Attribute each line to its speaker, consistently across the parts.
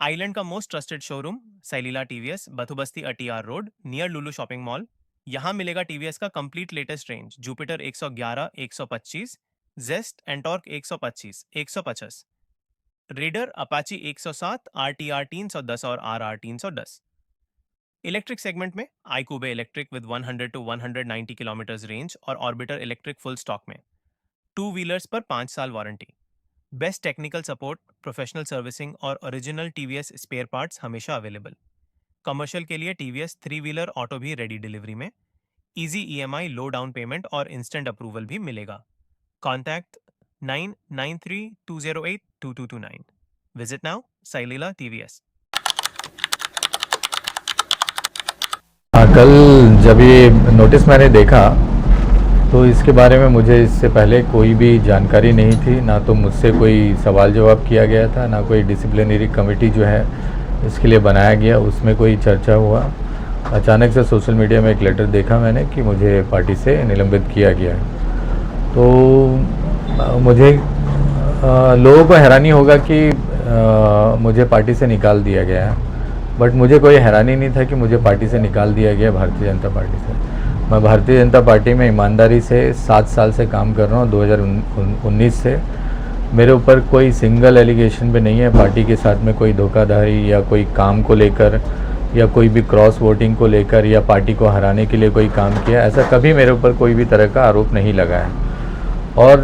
Speaker 1: Island का most trusted showroom Sailila TVS, Bathubasti ATR road near Lulu shopping mall. यहाँ मिलेगा TVS का complete latest range, Jupiter 111, 125, Zest Ntorq 125, 150, Raider Apache 107, RTR 310 और RR 310। Electric segment में iQube electric with 100 to 190 kilometre range और Orbiter electric full stock में। Two wheelers पर 5 साल warranty, best technical support, professional servicing और original TVS spare parts हमेशा available. Commercial के लिए टीवीएस 3 व्हीलर ऑटो भी रेडी डिलीवरी में। Easy EMI, low down payment और इंस्टेंट अप्रूवल भी मिलेगा। Contact 9932082229। Visit now Sailila TVS.
Speaker 2: हाँ, कल जब ये नोटिस मैंने देखा तो इसके बारे में मुझे इससे पहले कोई भी जानकारी नहीं थी, ना तो मुझसे कोई सवाल जवाब किया गया था, ना कोई डिसिप्लिनरी कमेटी जो है इसके लिए बनाया गया उसमें कोई चर्चा हुआ। अचानक से सोशल मीडिया में एक लेटर देखा मैंने कि मुझे पार्टी से निलंबित किया गया है। तो मुझे लोगों को हैरानी होगा कि मुझे पार्टी से निकाल दिया गया है, बट मुझे कोई हैरानी नहीं था कि मुझे पार्टी से निकाल दिया गया भारतीय जनता पार्टी से। मैं भारतीय जनता पार्टी में ईमानदारी से 7 साल से काम कर रहा हूँ, 2019 से। मेरे ऊपर कोई सिंगल एलिगेशन भी नहीं है पार्टी के साथ में कोई धोखाधड़ी या कोई काम को लेकर या कोई भी क्रॉस वोटिंग को लेकर या पार्टी को हराने के लिए कोई काम किया, ऐसा कभी मेरे ऊपर कोई भी तरह का आरोप नहीं लगा है। और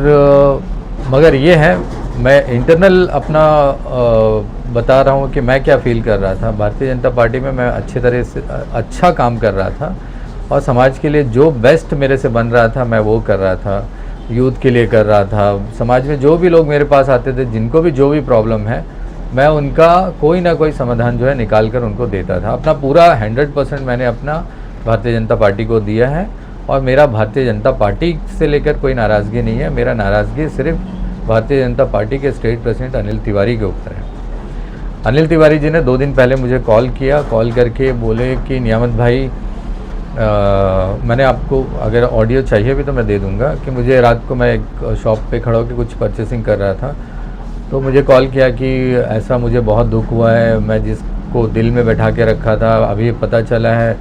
Speaker 2: मगर ये है, मैं इंटरनल अपना बता रहा हूँ कि मैं क्या फील कर रहा था। भारतीय जनता पार्टी में मैं अच्छे तरह से अच्छा काम कर रहा था और समाज के लिए जो बेस्ट मेरे से बन रहा था मैं वो कर रहा था, यूथ के लिए कर रहा था। समाज में जो भी लोग मेरे पास आते थे, जिनको भी जो भी प्रॉब्लम है, मैं उनका कोई ना कोई समाधान जो है निकाल कर उनको देता था। अपना पूरा 100% मैंने अपना भारतीय जनता पार्टी को दिया है और मेरा भारतीय जनता पार्टी से लेकर कोई नाराज़गी नहीं है। मेरा नाराज़गी सिर्फ भारतीय जनता पार्टी के स्टेट प्रेसिडेंट अनिल तिवारी के ऊपर है। अनिल तिवारी जी ने 2 दिन पहले मुझे कॉल किया, कॉल करके बोले कि नियामत भाई, मैंने आपको अगर ऑडियो चाहिए भी तो मैं दे दूंगा, कि मुझे रात को मैं एक शॉप पे खड़ा होकर कुछ परचेसिंग कर रहा था, तो मुझे कॉल किया कि ऐसा मुझे बहुत दुख हुआ है, मैं जिसको दिल में बैठा के रखा था अभी पता चला है।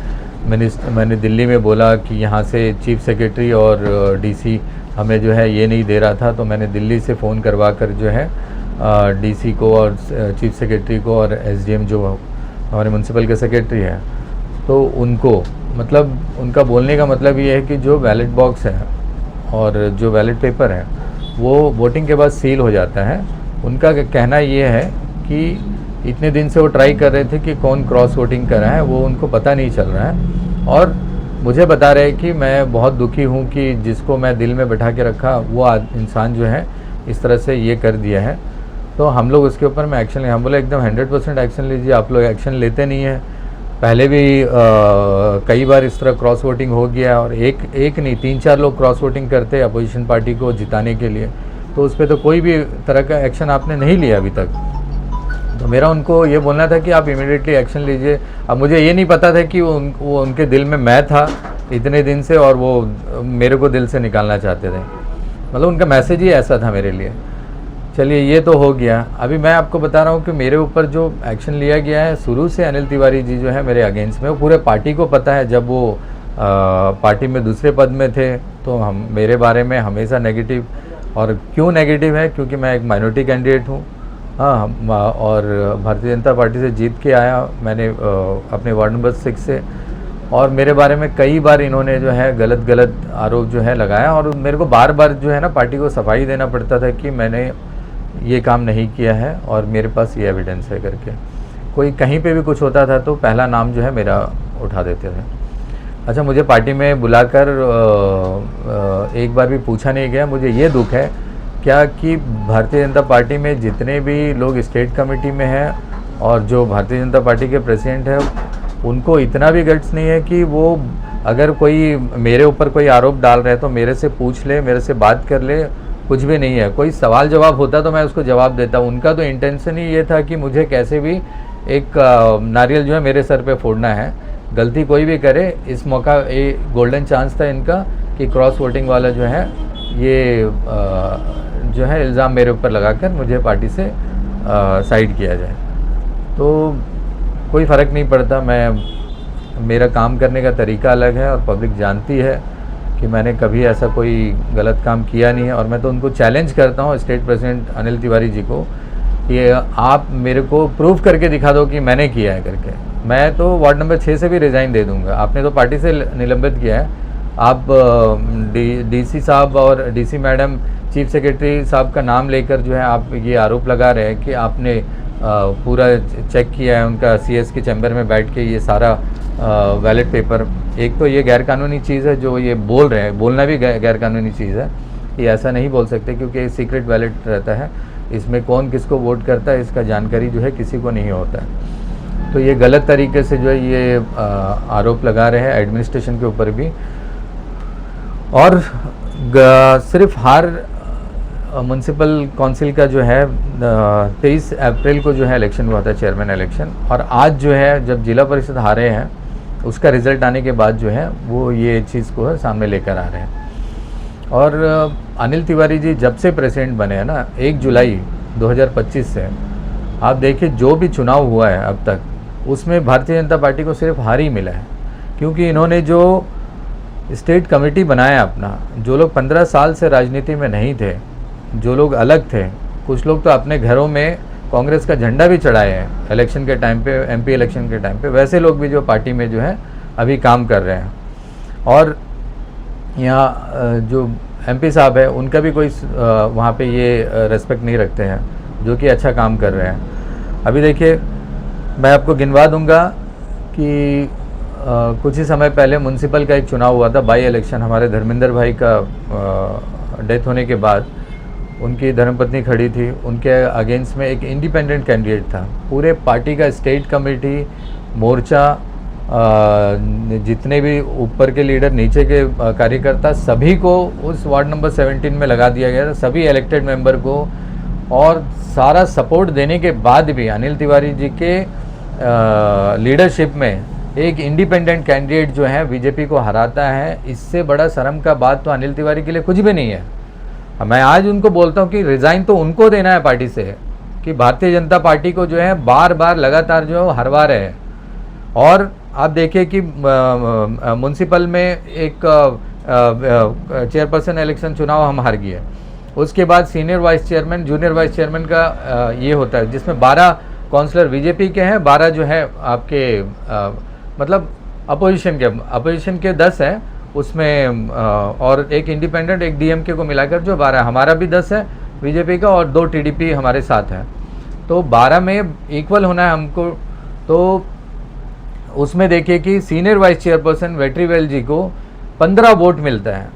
Speaker 2: मैंने दिल्ली में बोला कि यहाँ से चीफ सेक्रेटरी और डीसी हमें जो है ये नहीं दे रहा था, तो मैंने दिल्ली से फ़ोन करवा कर जो है डीसी को और चीफ सेक्रेटरी को और एसडीएम जो हमारे म्यूनसिपल के सेक्रेटरी हैं, तो उनको, मतलब उनका बोलने का मतलब ये है कि जो बैलेट बॉक्स है और जो बैलेट पेपर है वो वोटिंग के बाद सील हो जाता है। उनका कहना ये है कि इतने दिन से वो ट्राई कर रहे थे कि कौन क्रॉस वोटिंग कर रहा है, वो उनको पता नहीं चल रहा है। और मुझे बता रहे हैं कि मैं बहुत दुखी हूँ कि जिसको मैं दिल में बैठा के रखा वो इंसान जो है इस तरह से ये कर दिया है, तो हम लोग उसके ऊपर में एक्शन लें। हम बोले एकदम 100% एक्शन लीजिए। आप लोग एक्शन लेते नहीं हैं। पहले भी कई बार इस तरह क्रॉस वोटिंग हो गया और एक नहीं 3-4 लोग क्रॉस वोटिंग करते अपोजिशन पार्टी को जिताने के लिए, तो उस पर तो कोई भी तरह का एक्शन आपने नहीं लिया अभी तक। तो मेरा उनको ये बोलना था कि आप इमीडिएटली एक्शन लीजिए। अब मुझे ये नहीं पता था कि वो उनके दिल में मैं था इतने दिन से और वो मेरे को दिल से निकालना चाहते थे। मतलब उनका मैसेज ही ऐसा था मेरे लिए। चलिए, ये तो हो गया। अभी मैं आपको बता रहा हूँ कि मेरे ऊपर जो एक्शन लिया गया है, शुरू से अनिल तिवारी जी जो है मेरे अगेंस्ट में, वो पूरे पार्टी को पता है। जब वो पार्टी में दूसरे पद में थे तो हम मेरे बारे में हमेशा नेगेटिव, और क्यों नेगेटिव है, क्योंकि मैं एक माइनॉरिटी कैंडिडेट हूँ। हाँ, और भारतीय जनता पार्टी से जीत के आया मैंने अपने वार्ड नंबर 6 से, और मेरे बारे में कई बार इन्होंने जो है गलत आरोप जो है लगाया, और मेरे को बार बार जो है ना पार्टी को सफाई देना पड़ता था कि मैंने ये काम नहीं किया है और मेरे पास ये एविडेंस है करके। कोई कहीं पे भी कुछ होता था तो पहला नाम जो है मेरा उठा देते थे। अच्छा, मुझे पार्टी में बुलाकर एक बार भी पूछा नहीं गया। मुझे ये दुख है क्या कि भारतीय जनता पार्टी में जितने भी लोग स्टेट कमेटी में हैं और जो भारतीय जनता पार्टी के प्रेसिडेंट हैं, उनको इतना भी गट्स नहीं है कि वो अगर कोई मेरे ऊपर कोई आरोप डाल रहे हैं तो मेरे से पूछ ले, मेरे से बात कर ले। कुछ भी नहीं है। कोई सवाल जवाब होता तो मैं उसको जवाब देता। उनका तो इंटेंशन ही ये था कि मुझे कैसे भी एक नारियल जो है मेरे सर पे फोड़ना है। गलती कोई भी करे, इस मौका ये गोल्डन चांस था इनका कि क्रॉस वोटिंग वाला जो है ये जो है इल्ज़ाम मेरे ऊपर लगाकर मुझे पार्टी से साइड किया जाए। तो कोई फ़र्क नहीं पड़ता। मेरा काम करने का तरीका अलग है और पब्लिक जानती है कि मैंने कभी ऐसा कोई गलत काम किया नहीं है। और मैं तो उनको चैलेंज करता हूँ, स्टेट प्रेसिडेंट अनिल तिवारी जी को, कि आप मेरे को प्रूफ करके दिखा दो कि मैंने किया है करके। मैं तो वार्ड नंबर 6 से भी रिज़ाइन दे दूंगा। आपने तो पार्टी से निलंबित किया है, आप डीसी साहब और डीसी मैडम, चीफ सेक्रेटरी साहब का नाम लेकर जो है आप ये आरोप लगा रहे हैं कि आपने पूरा चेक किया है उनका सीएस के चैम्बर में बैठ के ये सारा बैलेट पेपर। एक तो ये गैरकानूनी चीज़ है जो ये बोल रहे हैं, बोलना भी गैरकानूनी चीज़ है। ये ऐसा नहीं बोल सकते क्योंकि सीक्रेट बैलेट रहता है, इसमें कौन किसको वोट करता है इसका जानकारी जो है किसी को नहीं होता है। तो ये गलत तरीके से जो है ये आरोप लगा रहे हैं एडमिनिस्ट्रेशन के ऊपर भी। और सिर्फ हर म्यूनसिपल काउंसिल का जो है 23 अप्रैल को जो है इलेक्शन हुआ था, चेयरमैन इलेक्शन। और आज जो है जब जिला परिषद हारे हैं उसका रिज़ल्ट आने के बाद जो है वो ये चीज़ को सामने लेकर आ रहे हैं। और अनिल तिवारी जी जब से प्रेसिडेंट बने हैं ना, 1 जुलाई 2025 से आप देखिए जो भी चुनाव हुआ है अब तक, उसमें भारतीय जनता पार्टी को सिर्फ हार ही मिला है। क्योंकि इन्होंने जो स्टेट कमेटी बनाया अपना, जो लोग 15 साल से राजनीति में नहीं थे, जो लोग अलग थे, कुछ लोग तो अपने घरों में कांग्रेस का झंडा भी चढ़ाए हैं इलेक्शन के टाइम पे, एमपी इलेक्शन के टाइम पे, वैसे लोग भी जो पार्टी में जो है अभी काम कर रहे हैं। और यहाँ जो एमपी साहब है उनका भी कोई वहाँ पे ये रेस्पेक्ट नहीं रखते हैं, जो कि अच्छा काम कर रहे हैं। अभी देखिए मैं आपको गिनवा दूंगा कि कुछ ही समय पहले म्यूनसिपल का एक चुनाव हुआ था, बाई इलेक्शन। हमारे धर्मेंद्र भाई का डेथ होने के बाद उनकी धर्मपत्नी खड़ी थी, उनके अगेंस्ट में एक इंडिपेंडेंट कैंडिडेट था। पूरे पार्टी का स्टेट कमेटी, मोर्चा, जितने भी ऊपर के लीडर, नीचे के कार्यकर्ता, सभी को उस वार्ड नंबर 17 में लगा दिया गया था, सभी इलेक्टेड मेंबर को। और सारा सपोर्ट देने के बाद भी अनिल तिवारी जी के लीडरशिप में एक इंडिपेंडेंट कैंडिडेट जो है बीजेपी को हराता है। इससे बड़ा शर्म का बात तो अनिल तिवारी के लिए कुछ भी नहीं है। मैं आज उनको बोलता हूँ कि रिज़ाइन तो उनको देना है पार्टी से, कि भारतीय जनता पार्टी को जो है बार बार लगातार जो है हरवा रहे हैं। और आप देखिए कि म्यूनसिपल में एक चेयरपर्सन इलेक्शन चुनाव हम हार गए। उसके बाद senior vice chairman, junior vice chairman का ये होता है, जिसमें 12 काउंसलर बीजेपी के हैं, 12 जो है आपके मतलब अपोजिशन के 10 हैं उसमें, और एक इंडिपेंडेंट, एक डीएमके को मिलाकर जो 12। हमारा भी 10 है बीजेपी का और 2 टीडीपी हमारे साथ है। तो 12 में इक्वल होना है हमको। तो उसमें देखिए कि सीनियर वाइस चेयरपर्सन वेट्रीवेल जी को 15 वोट मिलता है।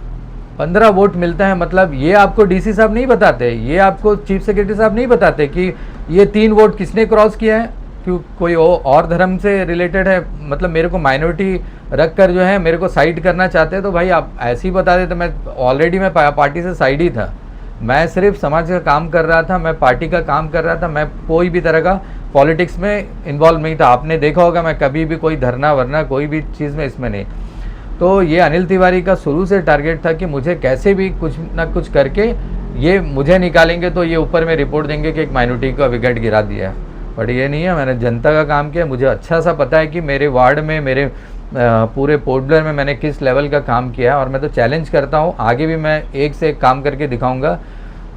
Speaker 2: 15 वोट मिलता है मतलब ये आपको डीसी साहब नहीं बताते, ये आपको चीफ सेक्रेटरी साहब नहीं बताते कि ये 3 वोट किसने क्रॉस किया है, क्यों कोई और धर्म से रिलेटेड है, मतलब मेरे को माइनॉरिटी रख कर जो है मेरे को साइड करना चाहते हैं। तो भाई आप ऐसे ही बता देते। मैं ऑलरेडी मैं पार्टी से साइड ही था, मैं सिर्फ समाज का काम कर रहा था, मैं पार्टी का काम कर रहा था, मैं कोई भी तरह का पॉलिटिक्स में इन्वॉल्व नहीं था। आपने देखा होगा मैं कभी भी कोई धरना वरना कोई भी चीज़ में इसमें नहीं। तो ये अनिल तिवारी का शुरू से टारगेट था कि मुझे कैसे भी कुछ ना कुछ करके ये मुझे निकालेंगे, तो ये ऊपर में रिपोर्ट देंगे कि एक माइनॉरिटी का विकेट गिरा दिया है। बट ये नहीं है, मैंने जनता का काम किया। मुझे अच्छा सा पता है कि मेरे वार्ड में, मेरे पूरे पोर्ट ब्लेयर में मैंने किस लेवल का काम किया है। और मैं तो चैलेंज करता हूँ, आगे भी मैं एक से एक काम करके दिखाऊंगा।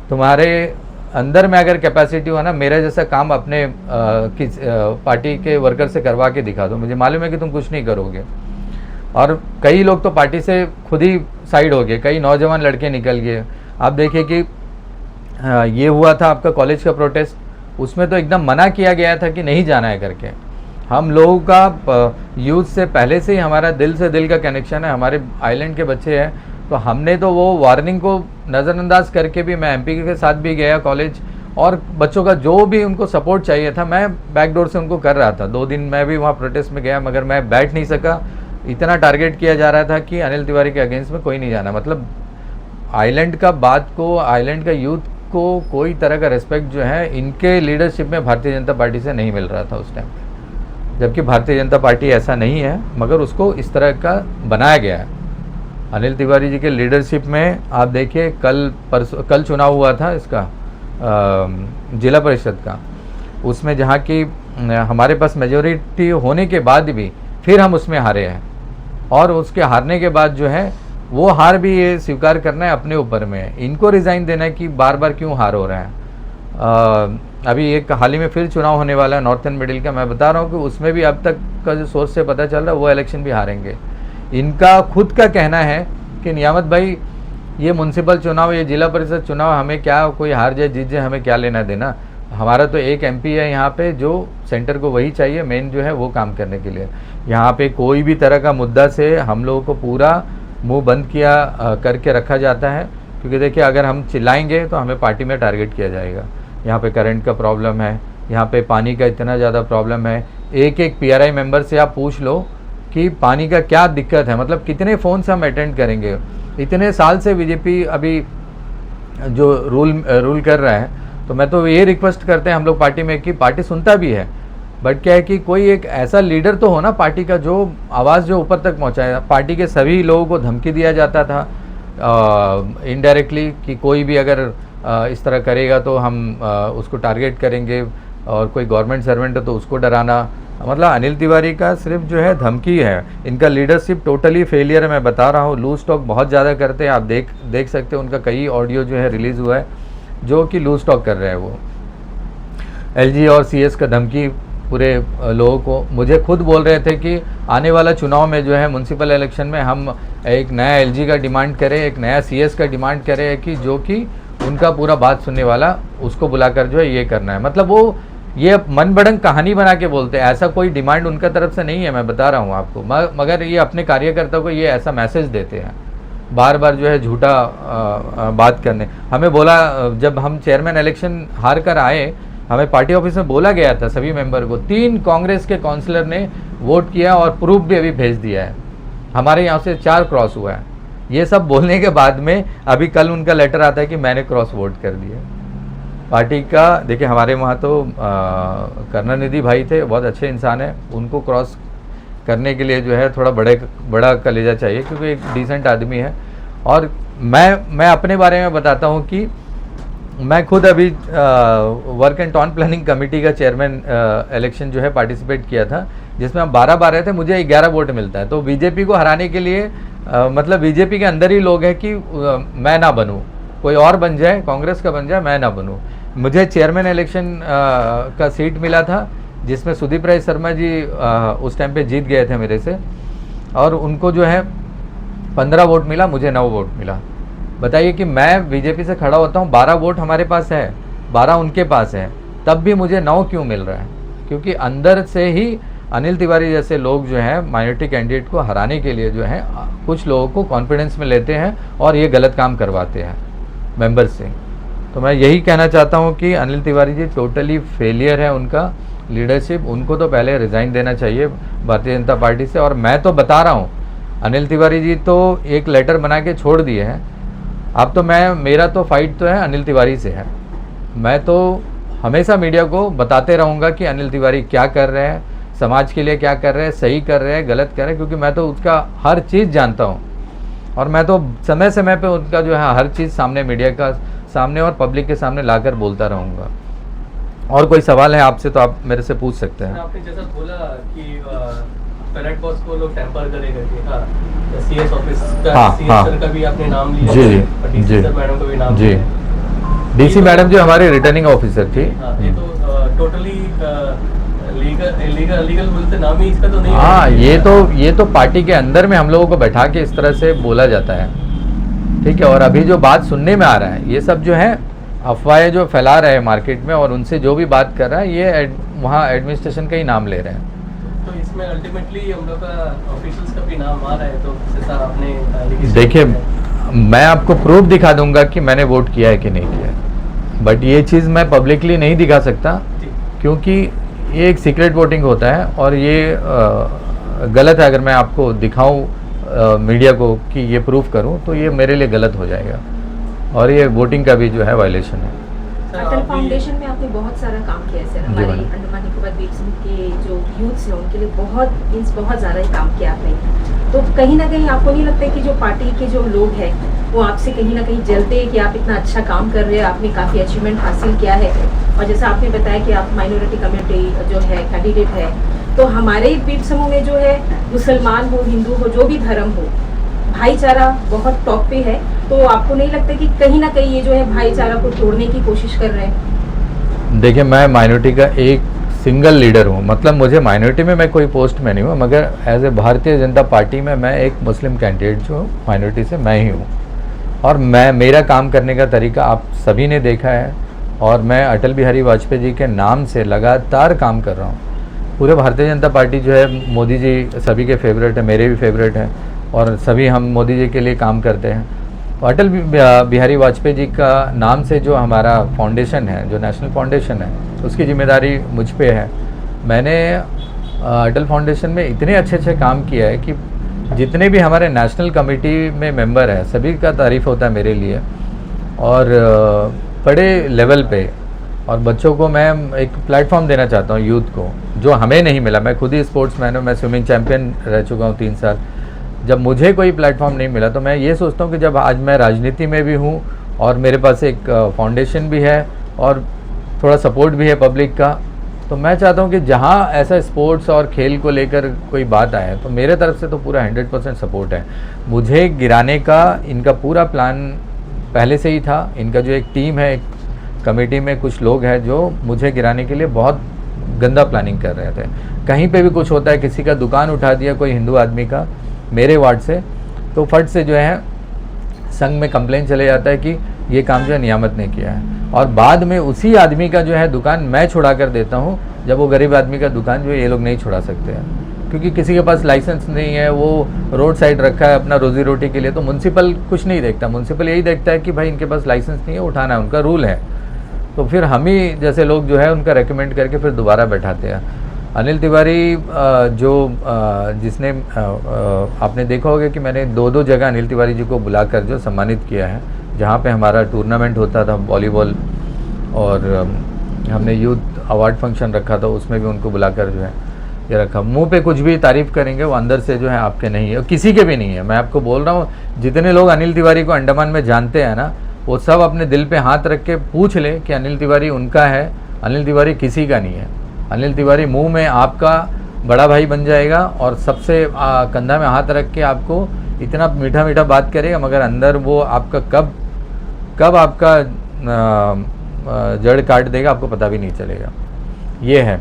Speaker 2: तुम्हारे अंदर में अगर कैपेसिटी हो ना, मेरा जैसा काम अपने पार्टी के वर्कर से करवा के दिखा दो, मुझे मालूम है कि तुम कुछ नहीं करोगे। और कई लोग तो पार्टी से खुद ही साइड हो गए, कई नौजवान लड़के निकल गए। आप देखिए कि ये हुआ था आपका कॉलेज का प्रोटेस्ट, उसमें तो एकदम मना किया गया था कि नहीं जाना है करके। हम लोगों का यूथ से पहले से ही हमारा दिल से दिल का कनेक्शन है, हमारे आइलैंड के बच्चे हैं। तो हमने तो वो वार्निंग को नज़रअंदाज करके भी, मैं एमपी के साथ भी गया कॉलेज, और बच्चों का जो भी उनको सपोर्ट चाहिए था मैं बैकडोर से उनको कर रहा था। 2 दिन मैं भी वहाँ प्रोटेस्ट में गया, मगर मैं बैठ नहीं सका। इतना टारगेट किया जा रहा था कि अनिल तिवारी के अगेंस्ट में कोई नहीं जाना। मतलब आइलैंड का बात को, आइलैंड का यूथ को कोई तरह का रिस्पेक्ट जो है इनके लीडरशिप में भारतीय जनता पार्टी से नहीं मिल रहा था उस टाइम पे। जबकि भारतीय जनता पार्टी ऐसा नहीं है, मगर उसको इस तरह का बनाया गया है। अनिल तिवारी जी के लीडरशिप में आप देखिए, कल चुनाव हुआ था इसका जिला परिषद का, उसमें जहाँ की हमारे पास मेजोरिटी होने के बाद भी फिर हम उसमें हारे हैं, और उसके हारने के बाद जो है वो हार भी ये स्वीकार करना है अपने ऊपर में है। इनको रिज़ाइन देना है कि बार बार क्यों हार हो रहा है। अभी एक हाल ही में फिर चुनाव होने वाला है नॉर्थन मिडिल का, मैं बता रहा हूँ कि उसमें भी अब तक का जो सोर्स से पता चल रहा है वो इलेक्शन भी हारेंगे। इनका खुद का कहना है कि नियामत भाई ये म्यूनसिपल चुनाव, ये जिला परिषद चुनाव, हमें क्या, कोई हार जाए जीत जाए हमें क्या लेना देना, हमारा तो एक एमपी है यहाँ पे जो सेंटर को वही चाहिए मेन जो है वो काम करने के लिए। यहाँ पे कोई भी तरह का मुद्दा से हम लोगों को पूरा मुंह बंद किया करके रखा जाता है, क्योंकि देखिए अगर हम चिल्लाएंगे तो हमें पार्टी में टारगेट किया जाएगा। यहाँ पे करंट का प्रॉब्लम है, यहाँ पे पानी का इतना ज़्यादा प्रॉब्लम है। एक एक पीआरआई मेंबर से आप पूछ लो कि पानी का क्या दिक्कत है, मतलब कितने फ़ोन से हम अटेंड करेंगे। इतने साल से बीजेपी अभी जो रूल कर रहा है, तो मैं तो ये रिक्वेस्ट करते हैं हम लोग पार्टी में कि पार्टी सुनता भी है, बट क्या है कि कोई एक ऐसा लीडर तो हो ना पार्टी का जो आवाज़ जो ऊपर तक पहुंचाए। पार्टी के सभी लोगों को धमकी दिया जाता था इनडायरेक्टली कि कोई भी अगर इस तरह करेगा तो हम उसको टारगेट करेंगे, और कोई गवर्नमेंट सर्वेंट है तो उसको डराना। मतलब अनिल तिवारी का सिर्फ जो है धमकी है, इनका लीडरशिप टोटली फेलियर है। मैं बता रहा हूँ, लूज टॉक बहुत ज़्यादा करते हैं। आप देख सकते हैं उनका कई ऑडियो जो है रिलीज़ हुआ है जो कि लूज टॉक कर रहे हैं वो। एलजी और सीएस का धमकी पूरे लोगों को, मुझे खुद बोल रहे थे कि आने वाला चुनाव में जो है म्यूनसिपल इलेक्शन में हम एक नया एलजी का डिमांड करें, एक नया सीएस का डिमांड करें कि जो कि उनका पूरा बात सुनने वाला, उसको बुलाकर जो है ये करना है। मतलब वो ये मन बड़ंग कहानी बना के बोलते हैं, ऐसा कोई डिमांड उनका तरफ से नहीं है, मैं बता रहा हूँ आपको। मगर ये अपने कार्यकर्ताओं को ये ऐसा मैसेज देते हैं, बार बार जो है झूठा बात करने। हमें बोला, जब हम चेयरमैन इलेक्शन हार कर आए, हमें पार्टी ऑफिस में बोला गया था सभी मेंबर को, 3 कांग्रेस के काउंसलर ने वोट किया और प्रूफ भी अभी भेज दिया है, हमारे यहाँ से 4 क्रॉस हुआ है। ये सब बोलने के बाद में अभी कल उनका लेटर आता है कि मैंने क्रॉस वोट कर दिया। पार्टी का देखिए, हमारे वहाँ तो करुणानिधि भाई थे, बहुत अच्छे इंसान है, उनको क्रॉस करने के लिए जो है थोड़ा बड़ा कलेजा चाहिए, क्योंकि एक डिसेंट आदमी है। और मैं अपने बारे में बताता हूँ कि मैं खुद अभी work and town planning committee का चेयरमैन इलेक्शन जो है पार्टिसिपेट किया था, जिसमें हम 12 रहे थे, मुझे 11 वोट मिलता है। तो बीजेपी को हराने के लिए मतलब बीजेपी के अंदर ही लोग हैं कि मैं ना बनूं, कोई और बन जाए, कांग्रेस का बन जाए, मैं ना बनूं। मुझे चेयरमैन इलेक्शन का सीट मिला था, जिसमें सुदीप राय शर्मा जी उस टाइम पे जीत गए थे मेरे से, और उनको जो है 15 वोट मिला, मुझे 9 वोट मिला। बताइए कि मैं बीजेपी से खड़ा होता हूँ, 12 वोट हमारे पास है, 12 उनके पास है, तब भी मुझे 9 क्यों मिल रहा है? क्योंकि अंदर से ही अनिल तिवारी जैसे लोग जो हैं माइनॉरिटी कैंडिडेट को हराने के लिए जो है कुछ लोगों को कॉन्फिडेंस में लेते हैं और ये गलत काम करवाते हैं मेंबर से। तो मैं यही कहना चाहता हूँ कि अनिल तिवारी जी टोटली फेलियर है उनका लीडरशिप, उनको तो पहले रिज़ाइन देना चाहिए भारतीय जनता पार्टी से। और मैं तो बता रहा हूँ, अनिल तिवारी जी तो एक लेटर बना के छोड़ दिए हैं। अब तो मेरा तो फाइट तो है अनिल तिवारी से है। मैं तो हमेशा मीडिया को बताते रहूँगा कि अनिल तिवारी क्या कर रहे हैं, समाज के लिए क्या कर रहे हैं, सही कर रहे हैं, गलत कर रहे हैं, क्योंकि मैं तो उसका हर चीज़ जानता हूँ। और मैं तो समय समय पे उनका जो है हर चीज़ सामने, मीडिया का सामने और पब्लिक के सामने लाकर बोलता रहूँगा। और कोई सवाल है आपसे तो आप मेरे से पूछ सकते हैं।
Speaker 3: आपने जैसा बोला कि पैलेट बॉक्स को लोग टेम्पर करेगा, सीएस ऑफिस का, सीएस सर का भी आपने नाम लिया,
Speaker 2: जी
Speaker 3: डीसी सर मैडम का भी नाम
Speaker 2: जी, डीसी मैडम जो हमारी रिटर्निंग ऑफिसर थी।
Speaker 3: ये तो टोटली लीगल बोलते नाम ही इसका तो नहीं।
Speaker 2: हाँ, ये तो पार्टी के अंदर में हम लोगों को बैठा के इस तरह से बोला जाता है, ठीक है। और अभी जो बात सुनने में आ रहा है, ये सब जो है अफवाहें जो फैला रहे हैं मार्केट में, और उनसे जो भी बात कर रहा है ये वहाँ एडमिनिस्ट्रेशन का ही नाम ले रहे हैं।
Speaker 3: तो इसमें अल्टीमेटली हम लोग का ऑफिशियल्स का भी नाम आ रहा है, तो जैसा आपने
Speaker 2: देखिए, मैं आपको प्रूफ दिखा दूंगा कि मैंने वोट किया है कि नहीं किया है, बट ये चीज़ मैं पब्लिकली नहीं दिखा सकता, क्योंकि ये एक सीक्रेट वोटिंग होता है और ये गलत है। अगर मैं आपको दिखाऊं मीडिया को कि ये प्रूफ करूं, तो ये मेरे लिए गलत हो जाएगा, और ये वोटिंग का भी जो है वायलेशन है।
Speaker 4: अटल फाउंडेशन में आपने बहुत सारा काम किया है सर, हमारे अंडमान निकोबार द्वीप समूह के जो यूथ्स हैं उनके लिए बहुत ज़्यादा ही काम किया आपने। तो कहीं ना कहीं आपको नहीं लगता है कि जो पार्टी के जो लोग हैं वो आपसे कहीं ना कहीं जलते हैं कि आप इतना अच्छा काम कर रहे हैं, आपने काफ़ी अचीवमेंट हासिल किया है, और जैसा आपने बताया कि आप माइनॉरिटी कम्युनिटी जो है कैंडिडेट है, तो हमारे बीट समूह में जो है मुसलमान हो, हिंदू हो, जो भी धर्म हो, भाईचारा बहुत टॉप पे है। तो आपको नहीं लगता कि कहीं ना कहीं ये जो है भाईचारा को तोड़ने की कोशिश कर रहे हैं?
Speaker 2: देखिए, मैं माइनॉरिटी का एक सिंगल लीडर हूँ, मतलब मुझे माइनॉरिटी में मैं कोई पोस्ट में नहीं हूँ, मगर as a Bharatiya Janata party में मैं एक मुस्लिम कैंडिडेट जो माइनॉरिटी से मैं ही हूँ। और मेरा काम करने का तरीका आप सभी ने देखा है, और मैं अटल बिहारी वाजपेयी जी के नाम से लगातार काम कर रहा हूँ। पूरे भारतीय जनता पार्टी जो है, मोदी जी सभी के फेवरेट है, मेरे भी फेवरेट हैं, और सभी हम मोदी जी के लिए काम करते हैं। अटल बिहारी वाजपेयी जी का नाम से जो हमारा फाउंडेशन है, जो नेशनल फाउंडेशन है, उसकी जिम्मेदारी मुझ पे है। मैंने अटल फाउंडेशन में इतने अच्छे अच्छे काम किया है कि जितने भी हमारे नेशनल कमेटी में मेंबर हैं, सभी का तारीफ़ होता है मेरे लिए। और बड़े लेवल पे, और बच्चों को मैं एक प्लेटफॉर्म देना चाहता हूँ, यूथ को, जो हमें नहीं मिला। मैं खुद ही स्पोर्ट्समैन हूँ, मैं स्विमिंग चैम्पियन रह चुका हूँ 3 साल। जब मुझे कोई प्लेटफॉर्म नहीं मिला, तो मैं ये सोचता हूँ कि जब आज मैं राजनीति में भी हूँ और मेरे पास एक फाउंडेशन भी है और थोड़ा सपोर्ट भी है पब्लिक का, तो मैं चाहता हूँ कि जहाँ ऐसा स्पोर्ट्स और खेल को लेकर कोई बात आए, तो मेरे तरफ से तो पूरा 100% सपोर्ट है। मुझे गिराने का इनका पूरा प्लान पहले से ही था। इनका जो एक टीम है, एक कमेटी में कुछ लोग हैं जो मुझे गिराने के लिए बहुत गंदा प्लानिंग कर रहे थे। कहीं पे भी कुछ होता है, किसी का दुकान उठा दिया कोई हिंदू आदमी का मेरे वार्ड से, तो फट से जो है संघ में कंप्लेन चले जाता है कि ये काम जो है नियामत ने किया है, और बाद में उसी आदमी का जो है दुकान मैं छुड़ा कर देता हूँ, जब वो गरीब आदमी का दुकान जो है ये लोग नहीं छुड़ा सकते हैं, क्योंकि किसी के पास लाइसेंस नहीं है, वो रोड साइड रखा है अपना रोजी रोटी के लिए। तो म्यूनसिपल कुछ नहीं देखता, म्यूनसिपल यही देखता है कि भाई इनके पास लाइसेंस नहीं है, उठाना है, उनका रूल है। तो फिर हम ही जैसे लोग जो है उनका रेकमेंड करके फिर दोबारा बैठाते हैं। अनिल तिवारी जिसने आपने देखा होगा कि मैंने 2 जगह अनिल तिवारी जी को बुलाकर जो सम्मानित किया है, जहाँ पे हमारा टूर्नामेंट होता था वॉलीबॉल, और हमने यूथ अवार्ड फंक्शन रखा था, उसमें भी उनको बुलाकर जो है ये रखा। मुंह पे कुछ भी तारीफ़ करेंगे, वो अंदर से जो है आपके नहीं है, किसी के भी नहीं है। मैं आपको बोल रहा हूँ, जितने लोग अनिल तिवारी को अंडमान में जानते हैं ना, वो सब अपने दिल पे हाथ रख के पूछ ले कि अनिल तिवारी उनका है, अनिल तिवारी किसी का नहीं है। अनिल तिवारी मुंह में आपका बड़ा भाई बन जाएगा और सबसे कंधा में हाथ रख के आपको इतना मीठा मीठा बात करेगा, मगर अंदर वो आपका कब आपका जड़ काट देगा आपको पता भी नहीं चलेगा। ये है।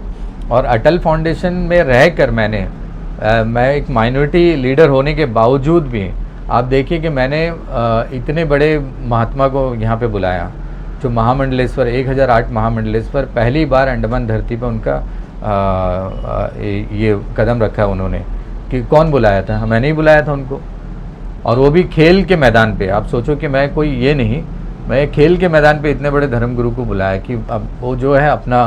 Speaker 2: और अटल फाउंडेशन में रहकर मैं एक माइनॉरिटी लीडर होने के बावजूद भी आप देखिए कि मैंने इतने बड़े महात्मा को यहाँ पे बुलाया, जो महामंडलेश्वर 1008 महामंडलेश्वर पहली बार अंडमान धरती पर उनका ये कदम रखा उन्होंने। कि कौन बुलाया था? मैंने ही बुलाया था उनको, और वो भी खेल के मैदान पे। आप सोचो कि मैं कोई ये नहीं, मैं खेल के मैदान पे इतने बड़े धर्मगुरु को बुलाया कि अब वो जो है अपना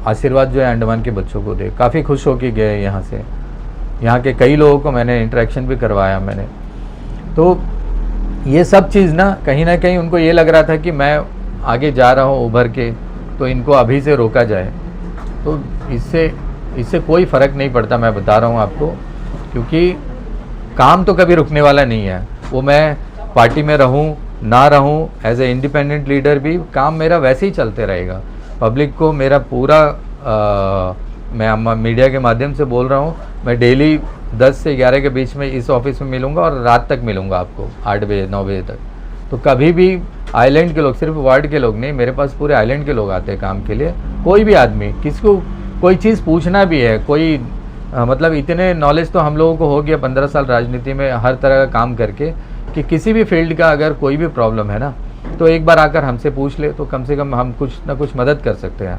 Speaker 2: आशीर्वाद जो है अंडमान के बच्चों को दे। काफ़ी खुश होके गए यहाँ से। यहाँ के कई लोगों को मैंने इंटरेक्शन भी करवाया मैंने। तो ये सब चीज़ ना कहीं उनको ये लग रहा था कि मैं आगे जा रहा हूँ उभर के, तो इनको अभी से रोका जाए। तो इससे कोई फ़र्क नहीं पड़ता, मैं बता रहा हूँ आपको, क्योंकि काम तो कभी रुकने वाला नहीं है। वो मैं पार्टी में रहूँ ना रहूँ, एज ए इंडिपेंडेंट लीडर भी काम मेरा वैसे ही चलते रहेगा। पब्लिक को मेरा पूरा मैं मीडिया के माध्यम से बोल रहा हूँ, मैं डेली 10 से 11 के बीच में इस ऑफिस में मिलूँगा और रात तक मिलूँगा आपको 8 बजे 9 बजे तक। तो कभी भी आइलैंड के लोग, सिर्फ वार्ड के लोग नहीं, मेरे पास पूरे आइलैंड के लोग आते हैं काम के लिए। कोई भी आदमी, किसी को कोई चीज़ पूछना भी है, कोई मतलब इतने नॉलेज तो हम लोगों को हो गया 15 साल राजनीति में हर तरह का काम करके, कि किसी भी फील्ड का अगर कोई भी प्रॉब्लम है ना, तो एक बार आकर हमसे पूछ ले, तो कम से कम हम कुछ ना कुछ मदद कर सकते हैं।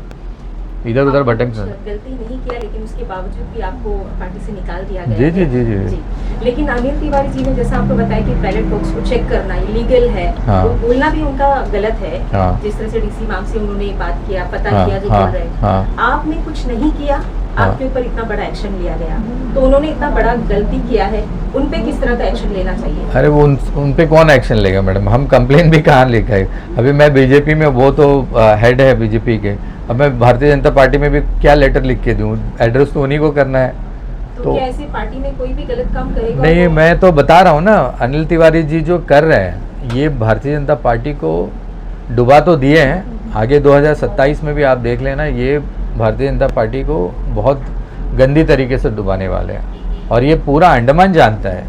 Speaker 2: इधर उधर भटक
Speaker 4: गलती नहीं किया, लेकिन उसके बावजूद भी आपको पार्टी से निकाल दिया गया।
Speaker 2: जी जी जी जी, जी।
Speaker 4: लेकिन अनिल तिवारी जी ने जैसा आपको बताया कि बैलेट बॉक्स को चेक करना इलीगल है,
Speaker 2: हाँ।
Speaker 4: वो बोलना भी उनका गलत है।
Speaker 2: हाँ।
Speaker 4: जिस तरह से डीसी मैम से उन्होंने बात किया, पता
Speaker 2: हाँ,
Speaker 4: किया जो
Speaker 2: हाँ,
Speaker 4: बोल रहे हैं,
Speaker 2: हाँ।
Speaker 4: आपने कुछ नहीं किया,
Speaker 2: हाँ।
Speaker 4: आपके ऊपर इतना बड़ा एक्शन लिया गया, तो उन्होंने इतना बड़ा गलती किया है, उन पे किस तरह का एक्शन लेना चाहिए?
Speaker 2: अरे वो उन पे कौन एक्शन लेगा मैडम? हम कंप्लेन भी कहाँ लिखा है? अभी मैं बीजेपी में, वो तो हेड है बीजेपी के, अब मैं भारतीय जनता पार्टी में भी क्या लेटर लिख के दूँ? एड्रेस तो उन्हीं को करना है।
Speaker 4: तो क्या ऐसी पार्टी में कोई भी गलत काम करेगा?
Speaker 2: नहीं, मैं तो बता रहा हूँ ना, अनिल तिवारी जी जो कर रहे हैं, ये भारतीय जनता पार्टी को डुबा तो दिए हैं, आगे 2027 में भी आप देख लेना, ये भारतीय जनता पार्टी को बहुत गंदी तरीके से डुबाने वाले हैं। और ये पूरा अंडमान जानता है।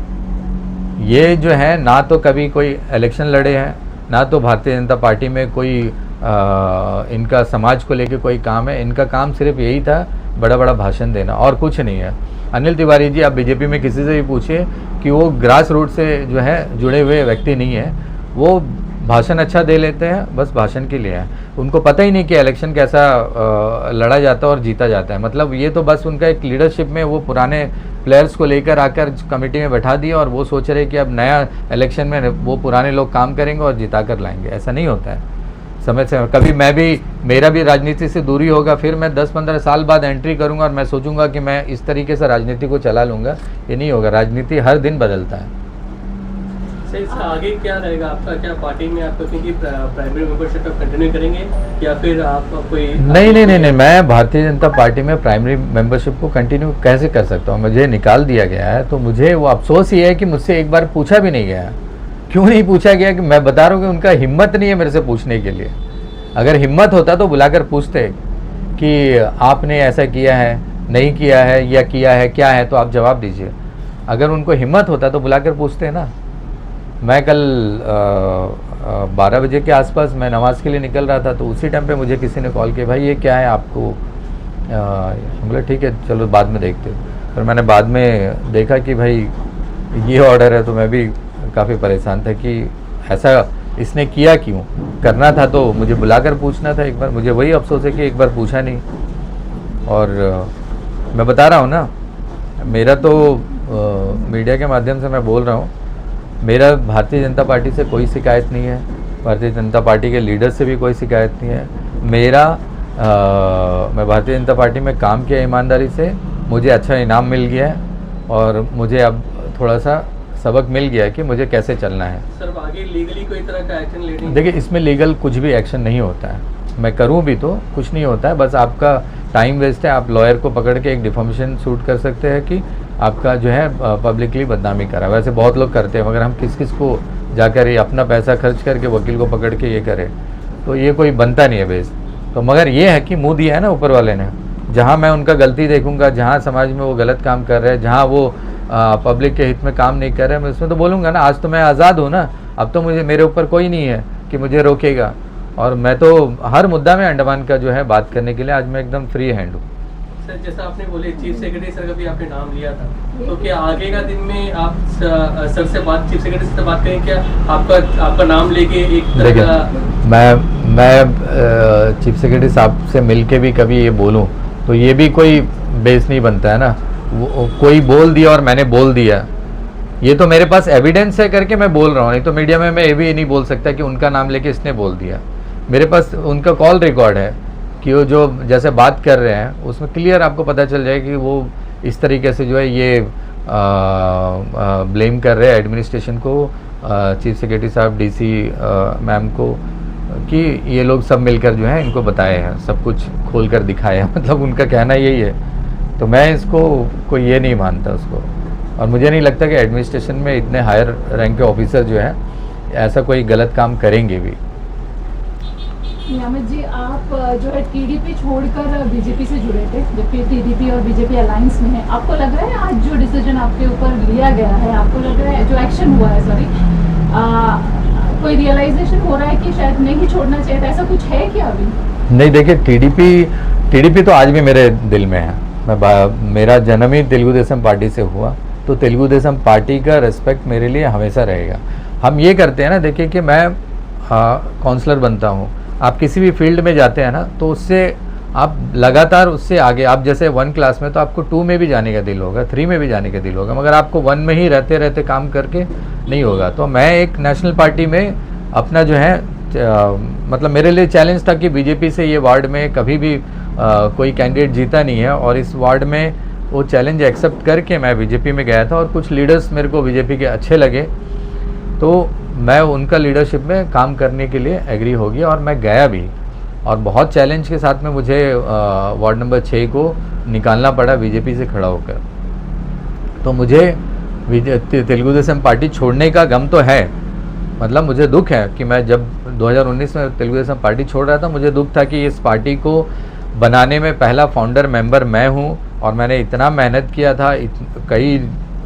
Speaker 2: ये जो है ना तो कभी कोई इलेक्शन लड़े हैं, ना तो भारतीय जनता पार्टी में कोई इनका समाज को लेके कोई काम है। इनका काम सिर्फ यही था, बड़ा बड़ा भाषण देना, और कुछ नहीं है। अनिल तिवारी जी, आप बीजेपी में किसी से भी पूछिए कि वो ग्रास रूट से जो है जुड़े हुए व्यक्ति नहीं है। वो भाषण अच्छा दे लेते हैं, बस भाषण के लिए है। उनको पता ही नहीं कि इलेक्शन कैसा लड़ा जाता है और जीता जाता है। मतलब ये तो बस उनका एक लीडरशिप में वो पुराने प्लेयर्स को लेकर आकर कमेटी में बैठा दिया और वो सोच रहे कि अब नया इलेक्शन में वो पुराने लोग काम करेंगे और जिता कर लाएंगे। ऐसा नहीं होता है। समय से कभी मेरा भी राजनीति से दूरी होगा, फिर मैं 10-15 साल बाद एंट्री करूंगा और मैं सोचूंगा कि मैं इस तरीके से राजनीति को चला लूँगा। ये नहीं होगा। राजनीति हर दिन बदलता है।
Speaker 3: सर, इसका आगे क्या रहेगा आपका? क्या पार्टी में आप क्योंकि प्राइमरी मेंबरशिप आप कंटिन्यू करेंगे या फिर आप कोई?
Speaker 2: नहीं, मैं भारतीय जनता पार्टी में प्राइमरी मेंबरशिप को कंटिन्यू कैसे कर सकता हूँ? मुझे निकाल दिया गया है, तो मुझे वो अफसोस ये है कि मुझसे एक बार पूछा भी नहीं गया। क्यों नहीं पूछा गया? कि मैं बता रहा हूँ कि उनका हिम्मत नहीं है मेरे से पूछने के लिए। अगर हिम्मत होता तो बुलाकर पूछते कि आपने ऐसा किया है, नहीं किया है, या किया है, क्या है, तो आप जवाब दीजिए। अगर उनको हिम्मत होता तो बुलाकर पूछते ना। मैं कल 12 बजे के आसपास मैं नमाज़ के लिए निकल रहा था, तो उसी टाइम पे मुझे किसी ने कॉल किया, भाई ये क्या है आपको? बोला ठीक है, चलो बाद में देखते हो। फिर मैंने बाद में देखा कि भाई ये ऑर्डर है, तो मैं भी काफ़ी परेशान था कि ऐसा इसने किया क्यों। करना था तो मुझे बुलाकर पूछना था एक बार। मुझे वही अफसोस है कि एक बार पूछा नहीं। और मैं बता रहा हूँ ना, मेरा तो मीडिया के माध्यम से मैं बोल रहा हूँ, मेरा भारतीय जनता पार्टी से कोई शिकायत नहीं है। भारतीय जनता पार्टी के लीडर से भी कोई शिकायत नहीं है। मैं भारतीय जनता पार्टी में काम किया ईमानदारी से, मुझे अच्छा इनाम मिल गया है और मुझे अब थोड़ा सा सबक मिल गया है कि मुझे कैसे चलना है।
Speaker 3: सर, आगे लीगली कोई तरह का एक्शन लेने?
Speaker 2: देखिए, इसमें लीगल कुछ भी एक्शन नहीं होता है। मैं करूं भी तो कुछ नहीं होता है, बस आपका टाइम वेस्ट है। आप लॉयर को पकड़ के एक डिफॉर्मेशन सूट कर सकते हैं कि आपका जो है पब्लिकली बदनामी करा। वैसे बहुत लोग करते हैं, मगर हम किस को जाकर ये अपना पैसा खर्च करके वकील को पकड़ के ये करें, तो ये कोई बनता नहीं है बेस। तो मगर ये है कि मुँह दिया है ना ऊपर वाले ने। जहाँ मैं उनका गलती देखूंगा, जहाँ समाज में वो गलत काम कर रहे हैं, जहाँ वो पब्लिक के हित में काम नहीं कर रहे हैं, मैं उसमें तो बोलूँगा ना। आज तो मैं आज़ाद हूँ ना, अब तो मेरे ऊपर कोई नहीं है कि मुझे रोकेगा। और मैं तो हर मुद्दा में अंडमान का जो है बात करने के लिए आज मैं एकदम फ्री हैंड हूँ।
Speaker 3: सर, जैसा आपने बोले चीफ सेक्रेटरी सर का भी आपने नाम लिया था, तो क्या आगे का दिन में आप सर से बात, चीफ सेक्रेटरी से बात करें? क्या आपका नाम लेके एक तरह का?
Speaker 2: मैं चीफ सेक्रेटरी साहब से मिल के भी कभी ये बोलूँ तो ये भी कोई बेस नहीं बनता है ना। कोई बोल दिया और मैंने बोल दिया, ये तो मेरे पास एविडेंस है करके मैं बोल रहा हूँ। नहीं तो मीडिया में मैं ये भी नहीं बोल सकता कि उनका नाम लेके इसने बोल दिया। मेरे पास उनका कॉल रिकॉर्ड है कि वो जो जैसे बात कर रहे हैं उसमें क्लियर आपको पता चल जाए कि वो इस तरीके से जो है ये ब्लेम कर रहे हैं एडमिनिस्ट्रेशन को, चीफ सेक्रेटरी साहब, डीसी मैम को, कि ये लोग सब मिलकर जो है इनको बताए हैं, सब कुछ खोल कर दिखाया है। मतलब उनका कहना यही है। तो मैं इसको कोई ये नहीं मानता उसको। और मुझे नहीं लगता कि एडमिनिस्ट्रेशन में इतने हायर रैंक के ऑफिसर जो है ऐसा कोई गलत काम करेंगे भी।
Speaker 5: नियामत जी, आप जो है टीडीपी छोड़कर बीजेपी से जुड़े थे, जबकि टीडीपी और बीजेपी अलायंस में है। आपको लग रहा है आज जो डिसीजन आपके ऊपर लिया गया है, आपको लग रहा है जो एक्शन हुआ है, सॉरी, कोई रियलाइजेशन हो रहा है कि शायद नहीं छोड़ना चाहिए था? ऐसा कुछ है क्या अभी? नहीं,
Speaker 2: देखिए, टीडीपी तो आज भी मेरे दिल में है। मेरा जन्म ही तेलुगु देशम पार्टी से हुआ, तो तेलुगु देशम पार्टी का रिस्पेक्ट मेरे लिए हमेशा रहेगा। हम ये करते हैं ना, देखिए कि मैं काउंसलर बनता हूँ, आप किसी भी फील्ड में जाते हैं ना, तो उससे आप लगातार उससे आगे, आप जैसे 1 क्लास में तो आपको 2 में भी जाने का दिल होगा, 3 में भी जाने का दिल होगा, मगर आपको 1 में ही रहते रहते काम करके नहीं होगा। तो मैं एक नेशनल पार्टी में अपना जो है मतलब मेरे लिए चैलेंज था कि बीजेपी से ये वार्ड में कभी भी कोई कैंडिडेट जीता नहीं है, और इस वार्ड में वो चैलेंज एक्सेप्ट करके मैं बीजेपी में गया था। और कुछ लीडर्स मेरे को बीजेपी के अच्छे लगे, तो मैं उनका लीडरशिप में काम करने के लिए एग्री हो गया और मैं गया भी। और बहुत चैलेंज के साथ में मुझे वार्ड नंबर 6 को निकालना पड़ा बीजेपी से खड़ा होकर। तो मुझे तेलुगु देशम पार्टी छोड़ने का गम तो है, मतलब मुझे दुख है कि मैं जब 2019 में तेलुगु देशम पार्टी छोड़ रहा था, मुझे दुख था कि इस पार्टी को बनाने में पहला फाउंडर मेंबर मैं हूँ और मैंने इतना मेहनत किया था, कई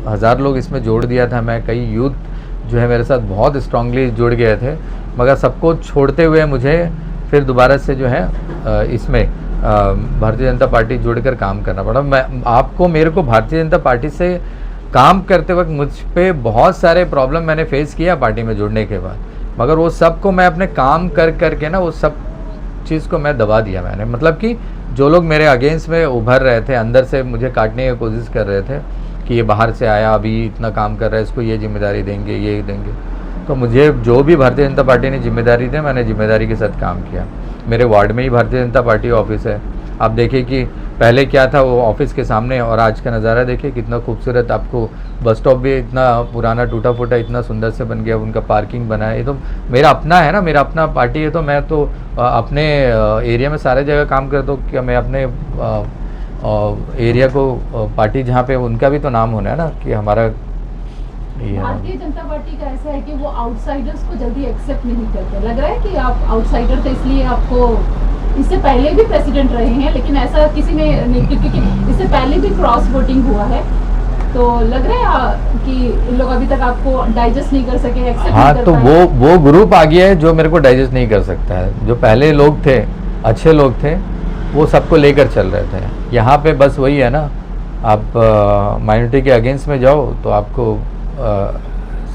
Speaker 2: हज़ार लोग इसमें जोड़ दिया था मैं, कई यूथ जो है मेरे साथ बहुत स्ट्रांगली जुड़ गए थे, मगर सबको छोड़ते हुए मुझे फिर दोबारा से जो है इसमें भारतीय जनता पार्टी जुड़कर काम करना पड़ा। मैं आपको मेरे को भारतीय जनता पार्टी से काम करते वक्त मुझ पे बहुत सारे प्रॉब्लम मैंने फेस किया पार्टी में जुड़ने के बाद, मगर वो सब को मैं अपने काम कर करके ना वो सब चीज़ को मैं दबा दिया मैंने। मतलब कि जो लोग मेरे अगेंस्ट में उभर रहे थे, अंदर से मुझे काटने की कोशिश कर रहे थे कि ये बाहर से आया, अभी इतना काम कर रहा है, इसको ये जिम्मेदारी देंगे, ये देंगे, तो मुझे जो भी भारतीय जनता पार्टी ने जिम्मेदारी दी, मैंने जिम्मेदारी के साथ काम किया। मेरे वार्ड में ही भारतीय जनता पार्टी ऑफिस है। आप देखिए कि पहले क्या था वो ऑफिस के सामने, और आज का नज़ारा देखिए कितना खूबसूरत। आपको बस स्टॉप भी इतना पुराना टूटा फूटा इतना सुंदर से बन गया, उनका पार्किंग बना है। ये तो मेरा अपना है ना, मेरा अपना पार्टी है, तो मैं तो अपने एरिया में सारे जगह काम करता हूँ। क्या मैं अपने एरिया को पार्टी जहाँ पे उनका भी तो नाम होना है ना कि हमारा ये
Speaker 5: भारतीय जनता पार्टी का ऐसा है कि वो आउटसाइडर्स को जल्दी एक्सेप्ट नहीं करते। लग रहा है कि आप आउटसाइडर थे, इसलिए आपको इससे पहले भी प्रेसिडेंट रहे हैं, लेकिन ऐसा किसी ने नहीं, क्योंकि इससे पहले भी क्रॉस वोटिंग हुआ है, तो लग रहा है कि इन लोग अभी तक आपको डाइजेस्ट नहीं कर सके, एक्सेप्ट
Speaker 2: हाँ,
Speaker 5: नहीं कर
Speaker 2: तो
Speaker 5: पाए।
Speaker 2: वो ग्रुप आ गया है जो मेरे को डाइजेस्ट नहीं कर सकता है। जो पहले लोग थे, अच्छे लोग थे, वो सबको लेकर चल रहे थे। यहाँ पे बस वही है ना, आप माइनॉरिटी के अगेंस्ट में जाओ तो आपको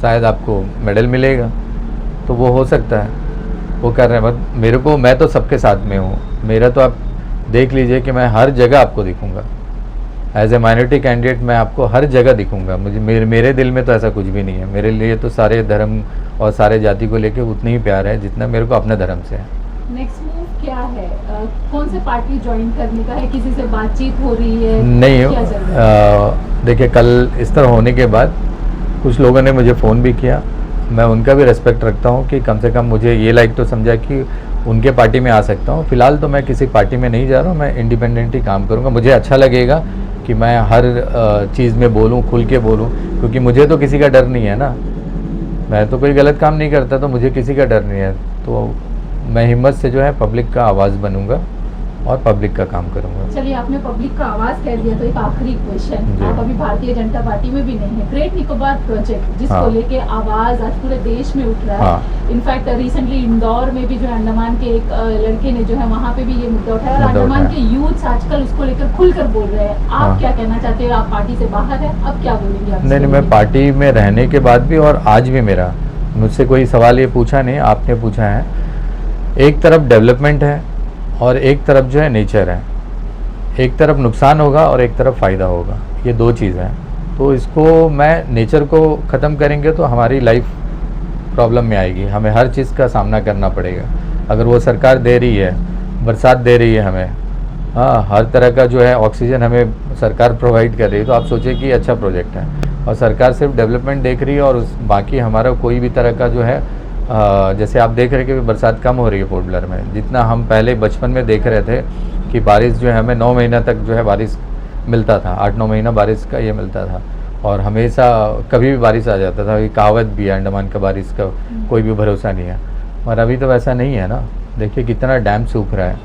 Speaker 2: शायद आपको मेडल मिलेगा, तो वो हो सकता है वो कर रहे हैं। बट मेरे को, मैं तो सबके साथ में हूँ। मेरा तो आप देख लीजिए कि मैं हर जगह आपको दिखूँगा एज ए माइनॉरिटी कैंडिडेट, मैं आपको हर जगह दिखूँगा। मेरे दिल में तो ऐसा कुछ भी नहीं है। मेरे लिए तो सारे धर्म और सारे जाति को लेके उतनी ही प्यार है जितना मेरे को अपने धर्म से है।
Speaker 5: नेक्स्ट मूव क्या है? कौन से पार्टी ज्वाइन करने का है? किसी से बातचीत हो रही है?
Speaker 2: नहीं,
Speaker 5: क्या चल रहा है?
Speaker 2: देखिए कल इस तरह होने के बाद कुछ लोगों ने मुझे फ़ोन भी किया। मैं उनका भी रेस्पेक्ट रखता हूँ कि कम से कम मुझे ये लाइक तो समझा कि उनके पार्टी में आ सकता हूँ। फ़िलहाल तो मैं किसी पार्टी में नहीं जा रहा हूँ, मैं इंडिपेंडेंट ही काम करूँगा। मुझे अच्छा लगेगा कि मैं हर चीज़ में बोलूँ, खुल के बोलूँ, क्योंकि मुझे तो किसी का डर नहीं है ना। मैं तो कोई गलत काम नहीं करता, तो मुझे किसी का डर नहीं है। तो मैं हिम्मत से जो है पब्लिक का आवाज़ बनूँगा और पब्लिक का काम करूँगा।
Speaker 5: चलिए, आपने पब्लिक का आवाज कह दिया, तो एक आखिरी क्वेश्चन।
Speaker 2: जी।
Speaker 5: आप अभी भारतीय जनता पार्टी में भी नहीं है। ग्रेट निकोबार प्रोजेक्ट जिसको
Speaker 2: हाँ।
Speaker 5: लेके आवाज आज पूरे देश में उठ रहा है।
Speaker 2: हाँ।
Speaker 5: इनफैक्ट रिसेंटली इंदौर में भी जो है अंडमान के एक लड़के ने जो है वहाँ पे भी ये मुद्दा उठाया, और
Speaker 2: मुद्दा
Speaker 5: अंडमान
Speaker 2: उठाया।
Speaker 5: के यूथ आजकल उसको लेकर खुलकर बोल रहे हैं। आप
Speaker 2: हाँ।
Speaker 5: क्या कहना चाहते हैं? आप पार्टी से बाहर है, अब क्या बोलेंगे आप?
Speaker 2: नहीं, मैं पार्टी में रहने के बाद भी और आज भी मेरा, मुझसे कोई सवाल ये पूछा नहीं, आपने पूछा है। एक तरफ डेवलपमेंट है और एक तरफ जो है नेचर है। एक तरफ नुकसान होगा और एक तरफ फ़ायदा होगा, ये दो चीज़ हैं। तो इसको मैं, नेचर को ख़त्म करेंगे तो हमारी लाइफ प्रॉब्लम में आएगी, हमें हर चीज़ का सामना करना पड़ेगा। अगर वो सरकार दे रही है, बरसात दे रही है हमें, हाँ, हर तरह का जो है ऑक्सीजन हमें सरकार प्रोवाइड कर रही है, तो आप सोचिए कि अच्छा प्रोजेक्ट है। और सरकार सिर्फ डेवलपमेंट देख रही है और बाकी हमारा कोई भी तरह का जो है, जैसे आप देख रहे हैं कि बरसात कम हो रही है पोर्ट ब्लेयर में। जितना हम पहले बचपन में देख रहे थे कि बारिश जो है हमें 9 महीना तक जो है बारिश मिलता था, 8-9 महीना बारिश का ये मिलता था, और हमेशा कभी भी बारिश आ जाता था। ये कहावत भी है अंडमान का, बारिश का कोई भी भरोसा नहीं है। और अभी तो वैसा नहीं है ना। देखिए कितना डैम सूख रहा है।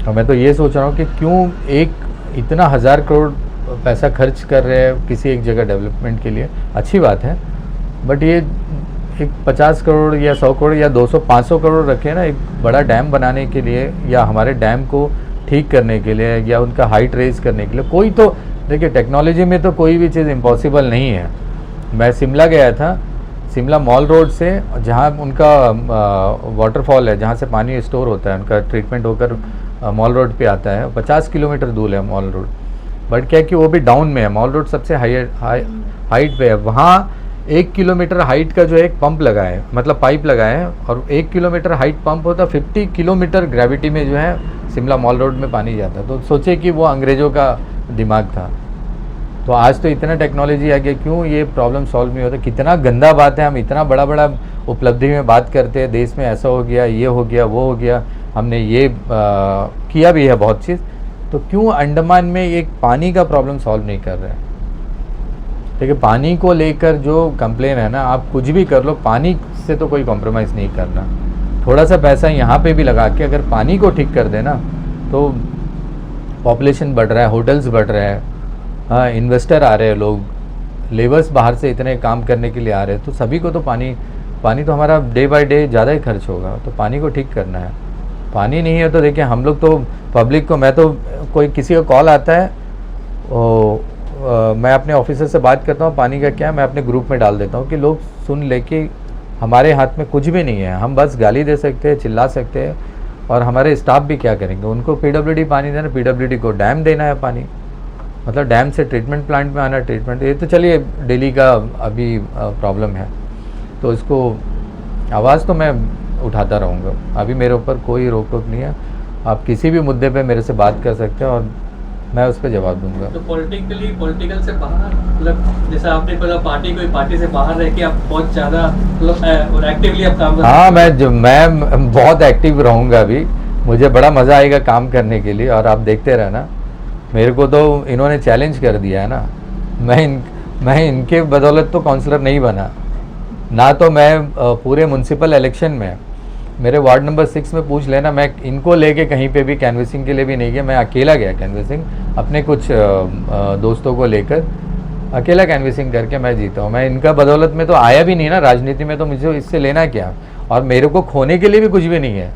Speaker 2: और मैं तो ये सोच रहा हूँ कि क्यों एक इतना 1000 करोड़ पैसा खर्च कर रहे हैं किसी एक जगह डेवलपमेंट के लिए, अच्छी बात है, बट ये एक 50 करोड़ या 100 करोड़ या 200-500 करोड़ रखे ना एक बड़ा डैम बनाने के लिए, या हमारे डैम को ठीक करने के लिए, या उनका हाइट रेज करने के लिए। कोई तो देखिए, टेक्नोलॉजी में तो कोई भी चीज़ इम्पॉसिबल नहीं है। मैं शिमला गया था, शिमला मॉल रोड से जहाँ उनका वाटरफॉल है, जहाँ से पानी स्टोर होता है, उनका ट्रीटमेंट होकर मॉल रोड पे आता है, 50 किलोमीटर दूर है मॉल रोड। बट क्या कि वो भी डाउन में है, मॉल रोड सबसे हाइट पे है। वहाँ 1 किलोमीटर हाइट का जो है एक पंप लगा है, मतलब पाइप लगा है, और 1 किलोमीटर हाइट पंप होता, 50 किलोमीटर ग्रेविटी में जो है शिमला मॉल रोड में पानी जाता। तो सोचे कि वो अंग्रेज़ों का दिमाग था। तो आज तो इतना टेक्नोलॉजी आ गया, क्यों ये प्रॉब्लम सॉल्व नहीं होता? कितना गंदा बात है, हम इतना बड़ा बड़ा उपलब्धि में बात करते हैं, देश में ऐसा हो गया, ये हो गया, वो हो गया, हमने ये किया भी है बहुत चीज़, तो क्यों अंडमान में एक पानी का प्रॉब्लम सॉल्व नहीं कर रहे हैं? देखिए पानी को लेकर जो कंप्लेन है ना, आप कुछ भी कर लो, पानी से तो कोई कॉम्प्रोमाइज़ नहीं करना। थोड़ा सा पैसा यहाँ पे भी लगा के अगर पानी को ठीक कर देना तो पॉपुलेशन बढ़ रहा है, होटल्स बढ़ रहे हैं, हाँ इन्वेस्टर आ रहे हैं, लोग लेबर्स बाहर से इतने काम करने के लिए आ रहे हैं, तो सभी को तो पानी तो हमारा डे बाय डे ज़्यादा ही खर्च होगा, तो पानी को ठीक करना है। पानी नहीं है तो देखिए हम लोग तो पब्लिक को, मैं तो कोई किसी का कॉल आता है मैं अपने ऑफिसर से बात करता हूँ पानी का क्या, मैं अपने ग्रुप में डाल देता हूँ कि लोग सुन ले कि हमारे हाथ में कुछ भी नहीं है, हम बस गाली दे सकते हैं, चिल्ला सकते हैं, और हमारे स्टाफ भी क्या करेंगे, उनको पीडब्ल्यूडी पानी देना, पीडब्ल्यूडी को डैम देना है पानी, मतलब डैम से ट्रीटमेंट प्लांट में आना, ट्रीटमेंट, ये तो चलिए डेली का अभी प्रॉब्लम है, तो इसको आवाज़ तो मैं उठाता रहूँगा, अभी मेरे ऊपर कोई रोक टोक नहीं है। आप किसी भी मुद्दे पे मेरे से बात कर सकते हैं और मैं उस पर जवाब दूंगा।
Speaker 3: तो पॉलिटिकल से बाहर, मतलब जैसा आपने बोला पार्टी से बाहर रह के आप बहुत ज़्यादा मतलब एक्टिवली आप काम कर रहे हैं।
Speaker 2: हाँ, मैं बहुत एक्टिव रहूँगा अभी, मुझे बड़ा मज़ा आएगा काम करने के लिए, और आप देखते रहना। मेरे को तो इन्होंने चैलेंज कर दिया है ना, मैं इनके बदौलत तो काउंसलर नहीं बना ना, तो मैं पूरे म्यूनसिपल इलेक्शन में मेरे वार्ड नंबर 6 में पूछ लेना, मैं इनको लेके कहीं पे भी कैनवसिंग के लिए भी नहीं गया, मैं अकेला गया कैनवसिंग, अपने कुछ दोस्तों को लेकर अकेला कैनवसिंग करके मैं जीता हूँ। मैं इनका बदौलत में तो आया भी नहीं ना राजनीति में, तो मुझे इससे लेना क्या, और मेरे को खोने के लिए भी कुछ भी नहीं है।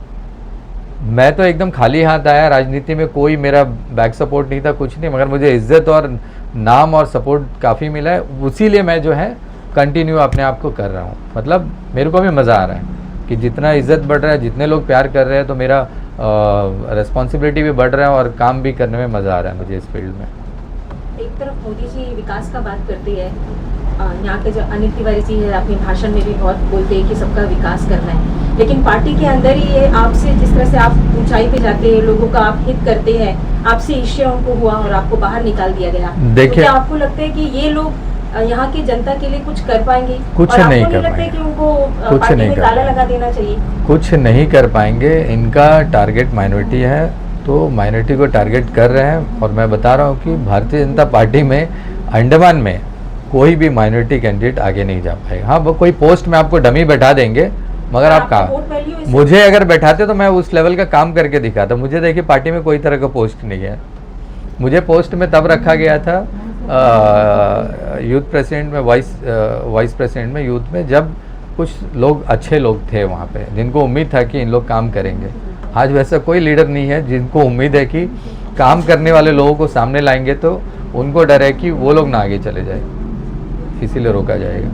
Speaker 2: मैं तो एकदम खाली हाथ आया राजनीति में, कोई मेरा बैक सपोर्ट नहीं था, कुछ नहीं, मगर मुझे इज्जत और नाम और सपोर्ट काफ़ी मिला है, उसी लिए मैं जो है कंटिन्यू अपने आप को कर रहा हूँ। मतलब मेरे को भी मज़ा आ रहा है कि जितना इज्जत बढ़ रहा है, जितने लोग प्यार कर रहे हैं, तो मेरा रिस्पॉन्सिबिलिटी भी बढ़ रहा है और काम भी करने में मज़ा आ रहा है मुझे इस फील्ड में।
Speaker 4: एक तरफ मोदी जी विकास का बात करते हैं, यहाँ के जो अनिल तिवारी जी है अपने भाषण में भी बहुत बोलते हैं कि सबका विकास करना है, लेकिन पार्टी के अंदर ही ये आपसे जिस तरह से आप ऊंचाई पे जाते हैं, लोगों का आप हित करते हैं, आपसे ईर्ष्या उनको हुआ और आपको बाहर निकाल दिया गया, तो क्या आपको लगता है कि ये लोग यहाँ की जनता के लिए कुछ कर पाएंगे?
Speaker 2: कुछ
Speaker 4: और
Speaker 2: नहीं
Speaker 4: आपको
Speaker 2: कर
Speaker 4: लगता है
Speaker 2: पाएंगे,
Speaker 4: कि उनको
Speaker 2: कुछ
Speaker 4: पार्टी
Speaker 2: नहीं
Speaker 4: में
Speaker 2: कर
Speaker 4: ताला लगा देना चाहिए?
Speaker 2: कुछ नहीं कर पाएंगे, इनका टारगेट माइनॉरिटी है, तो माइनॉरिटी को टारगेट कर रहे हैं। और मैं बता रहा हूँ कि भारतीय जनता पार्टी में अंडमान में कोई भी माइनॉरिटी कैंडिडेट आगे नहीं जा पाएगा। हाँ, वो कोई पोस्ट में आपको डमी बैठा देंगे, मगर आप कहा, मुझे अगर बैठाते तो मैं उस लेवल का काम करके दिखाता। मुझे देखिए पार्टी में कोई तरह का पोस्ट नहीं है, मुझे पोस्ट में तब रखा गया था यूथ प्रेसिडेंट में, वाइस प्रेसिडेंट में यूथ में, जब कुछ लोग अच्छे लोग थे वहाँ पे, जिनको उम्मीद था कि इन लोग काम करेंगे। आज वैसा कोई लीडर नहीं है जिनको उम्मीद है कि काम करने वाले लोगों को सामने लाएंगे तो उनको डर है कि वो लोग ना आगे चले जाए, इसीलिए रोका जाएगा।